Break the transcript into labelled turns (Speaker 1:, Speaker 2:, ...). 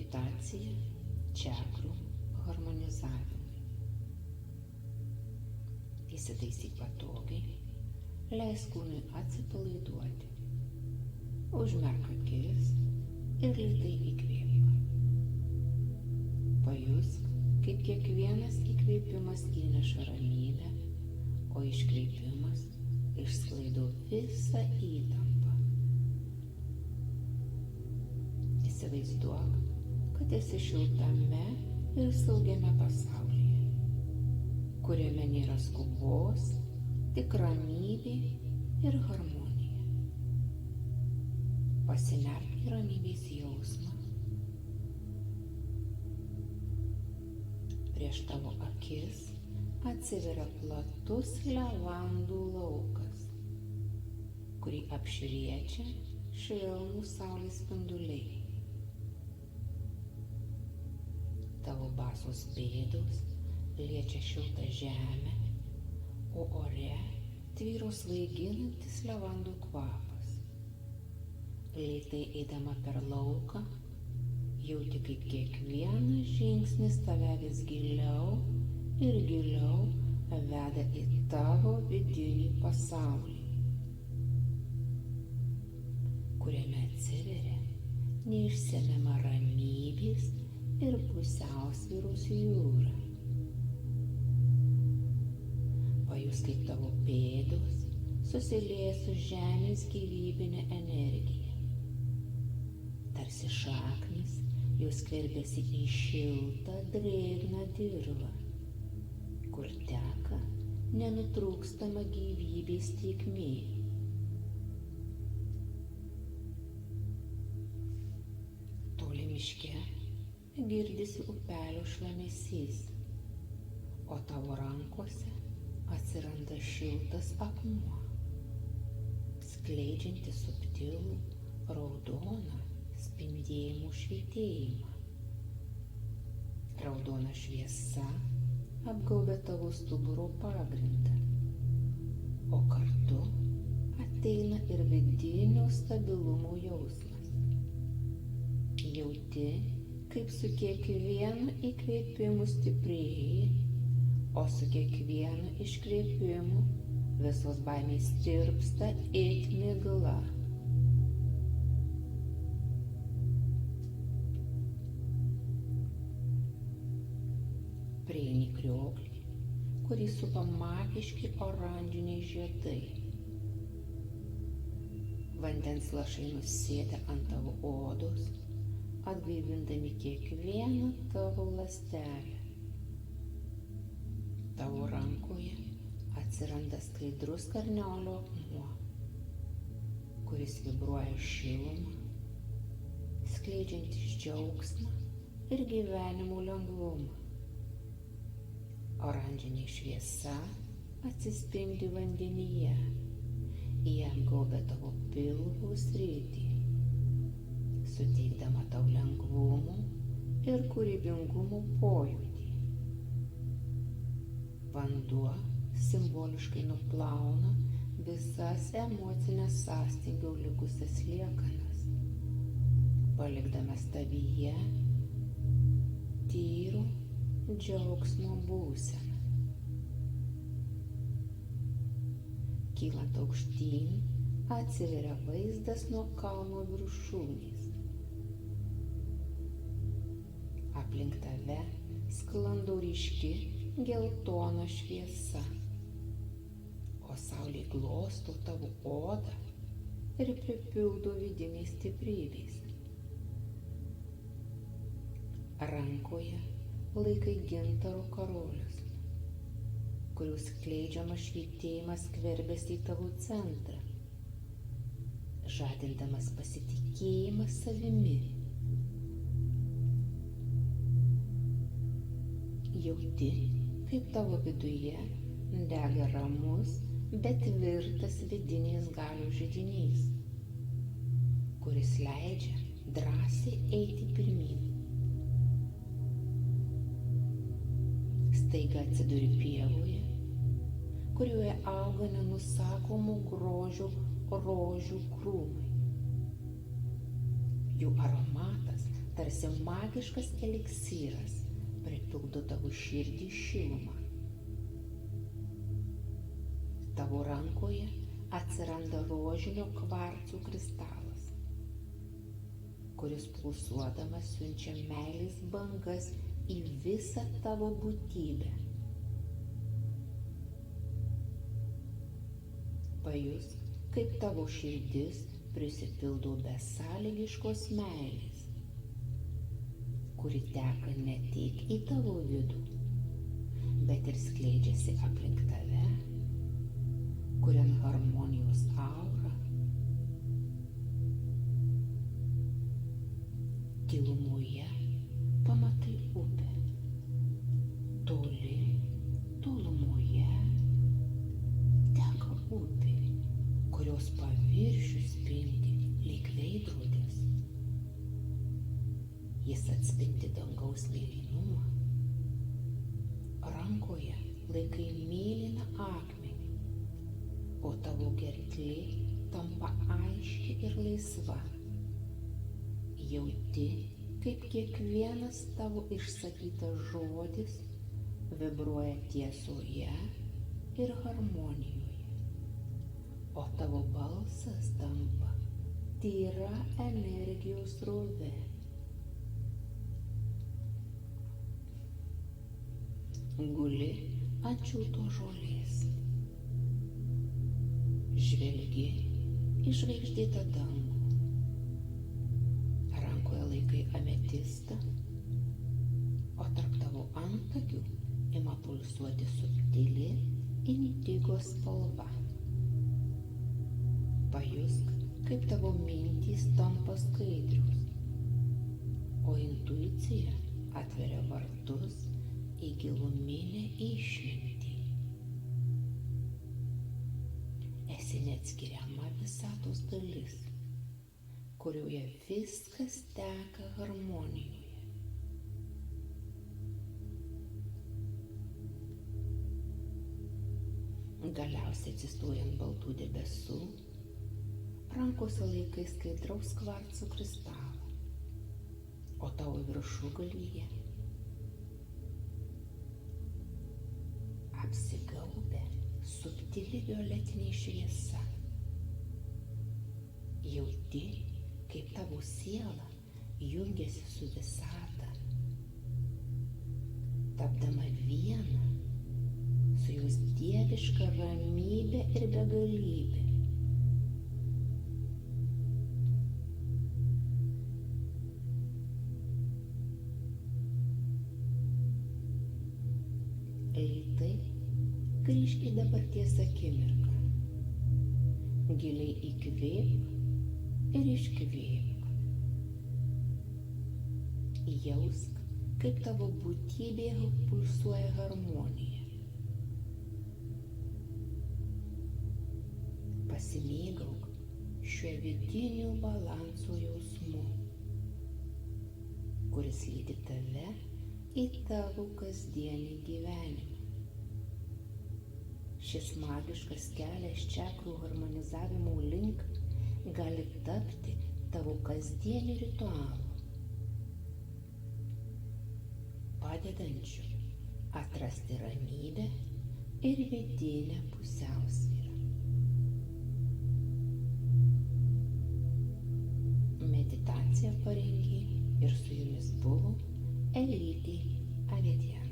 Speaker 1: Meditacija čakrų harmonizavimui. Įsitaisyk patogiai, leisk kūnui atsipalaiduoti. Užmerk akis ir lėtai įkvėpk. Pajusk, kaip kiekvienas įkvėpimas įneša ramybę, o iškvėpimas išsklaido visą įtampą. Įsivaizduok, kad esi šiltame ir saugiame pasaulyje, kuriame nėra skubos, tik ramybė ir harmonija. Pasinerk į ramybės jausmą. Prieš tavo akis atsiveria platus levandų laukas, kurį apšviečia švelnūs saulės spinduliai. Tavo basos pėdos liečia šiltą žemę, o ore tvyro svaiginantis levandų kvapas. Lėtai eidama per lauką, jauti, kaip kiekvienas žingsnis tave vis giliau ir giliau veda į tavo vidinį pasaulį, kuriame atsiveria neišsemiama ramybės ir pusiausvyros jūra. Pajusk, kaip tavo pėdos susilieja su žemės gyvybinė energija. Tarsi šaknis, jos skverbiasi į šiltą, drėgną dirvą, kur teka nenutrūkstama gyvybės tėkmė. Toli miške girdisi upelio šlamesys, o tavo rankose atsiranda šiltas akmuo, skleidžiantis subtilų, raudoną spindėjimų švytėjimą. Raudona šviesa apgaubia tavo stuburo pagrindą, o kartu ateina ir vidinio stabilumo jausmas. Jauti, kaip su kiekvienu įkvėpimu stiprėji, o su kiekvienu iškvėpimu visos baimės tirpsta it migla. Prieini krioklį, kurį supa magiški oranžiniai žiedai. Vandens lašai nusėda ant tavo odos, atgaivindami kiekvieną tavo ląstelę. Tavo rankoje atsiranda skaidrus karniolio akmuo, kuris vibruoja šilumą, skleidžiantis džiaugsmą ir gyvenimo lengvumą. Oranžinė šviesa atsispindi vandenyje, jie apgaubia tavo pilvo sritį, suteikdama tau lengvumo ir kūrybingumo pojūtį. Vanduo simboliškai nuplauna visas emocinės sąstingio likusias liekanas, palikdamas tavyje tyro džiaugsmo būseną. Kylant aukštyn, atsiveria vaizdas nuo kalno viršūnės. Aplink tave sklando ryški geltona šviesa, o saulė glosto tavo odą ir pripildo vidinės stiprybės. Rankoje laikai gintaro karolius, kurių skleidžiamas švytėjimas skverbiasi į tavo centrą, žadindamas pasitikėjimą savimi. Jauti, kaip tavo viduje dega ramus, bet tvirtas vidinės galios židinys, kuris leidžia drąsiai eiti pirmyn. Staiga atsiduri pievoje, kurioje auga nenusakomų grožio rožių krūmai. Jų aromatas tarsi magiškas eliksyras, pripildo tavo širdį šilumą. Tavo rankoje atsiranda rožinio kvarcų kristalas, kuris pulsuodamas siunčia meilės bangas į visą tavo būtybę. Pajusk, kaip tavo širdis prisipildo besąlygiškos meilės, kuri teka ne tik į tavo vidų, bet ir skleidžiasi aplink tave, kuriant harmonijos aurą. Tylumoje pamatai upę, toli, tolumoje teka upė, kurios paviršius spindi lyg veidrodis. Jis atspindi dangaus mėlynumą. Rankoje laikai mėlyną akmenį, o tavo gerklė tampa aiški ir laisva. Jauti, kaip kiekvienas tavo išsakytas žodis vibruoja tiesoje ir harmonijoje, o tavo balsas tampa tyra energijos srovė. Guli ant šiltos žolės, žvelgi į žvaigždėtą dangų, rankoje laikai ametistą, o tarp tavo antakių ima pulsuoti subtili indigo spalva. Pajusk, kaip tavo mintys tampa skaidrios, o intuicija atveria vartus į giluminę išmintį. Esi neatskiriama visatos dalis, kurioje viskas teka harmonijoje. Galiausiai atsistoji ant baltų debesų, rankose laikai skaidraus kvarco kristalą, o tavo viršugalyje apsigaubia subtili violetinė šviesa. Jauti, kaip tavo siela jungiasi su visata, tapdama viena su jos dieviška ramybė ir begalybė. Rytai grįžk į dabarties akimirką. Giliai įkvėpk ir iškvėpk. Jausk, kaip tavo būtybėje pulsuoja harmonija. Pasimėgauk šiuo vidiniu balanso jausmu, kuris lydi tave į tavo kasdienį gyvenimą. Šis magiškas kelias čakrų harmonizavimo link gali tapti tavo kasdieniu ritualu, padedančiu atrasti ramybę ir vidinę pusiausvyrą. Meditaciją parengė ir su jumis buvo Elytė Avedian.